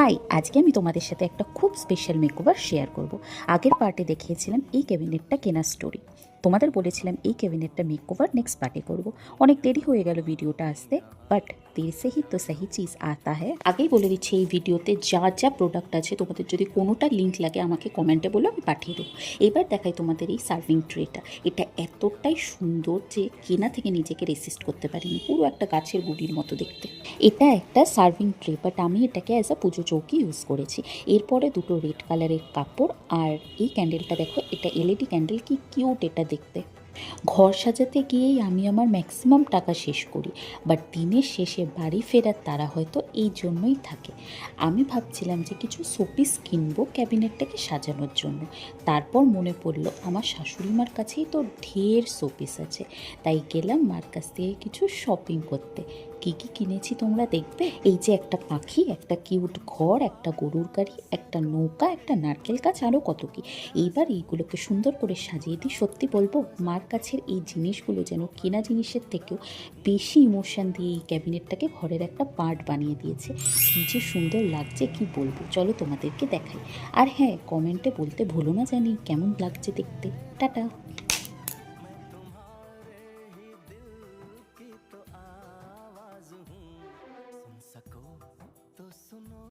High, আজকে আমি তোমাদের সাথে একটা খুব স্পেশাল মেকওভার শেয়ার করব। আগের পার্টে দেখিয়েছিলাম এই ক্যাবিনেটটা কেনার স্টোরি। তোমাদের বলেছিলাম এই ক্যাবিনেটটা মেকওভার নেক্সট পার্টে করব। অনেক দেরি হয়ে গেল ভিডিওটা আসতে, বাট দেরি সে হি তো সহি চিজ আতা হ্যায়। আগেই বলে দিচ্ছি এই ভিডিওতে যা যা প্রোডাক্ট আছে তোমাদের যদি কোনোটা লিঙ্ক লাগে আমাকে কমেন্টে বলো, আমি পাঠিয়ে দেবো। এবার দেখাই তোমাদের এই সার্ভিং ট্রেটা। এটা এতটাই সুন্দর যে কেনা থেকে নিজেকে রেসিস্ট করতে পারিনি, পুরো একটা গাছের গুড়ির মতো দেখতে। এটা একটা সার্ভিং ট্রে, বাট আমি এটাকে অ্যাজ আ পুজো চৌকি ইউজ করেছি। এরপরে দুটো রেড কালারের কাপড়, আর এই ক্যান্ডেলটা দেখো, এটা এলইডি ক্যান্ডেল, কি কিউট এটা দেখতে। ঘর সাজাতে গিয়েই আমি আমার ম্যাক্সিমাম টাকা শেষ করি, বাট দিনের শেষে বাড়ি ফেরার তারা হয়তো এই জন্যই থাকে। আমি ভাবছিলাম যে কিছু শোপিস কিনবো ক্যাবিনেটটাকে সাজানোর জন্য। তারপর মনে পড়লো আমার শাশুড়ি মার কাছেই তো ঢের শোপিস আছে, তাই গেলাম মার কাছ থেকে কিছু শপিং করতে। কী কী কিনেছি তোমরা দেখবে। এই যে একটা পাখি, একটা কিউট ঘর, একটা গরুর গাড়ি, একটা নৌকা, একটা নারকেল গাছ, আরও কত কী। এইবার এইগুলোকে সুন্দর করে সাজিয়ে দিই। সত্যি বলবো, মার কাছের এই জিনিসগুলো যেন কেনা জিনিসের থেকেও বেশি ইমোশন দিয়ে এই ক্যাবিনেটটাকে ঘরের একটা পার্ট বানিয়ে দিয়েছে। কী যে সুন্দর লাগছে কি বলবো, চলো তোমাদেরকে দেখাই। আর হ্যাঁ, কমেন্টে বলতে ভুলো না জানি কেমন লাগছে দেখতে। টাটা। सुन सको तो सुनो।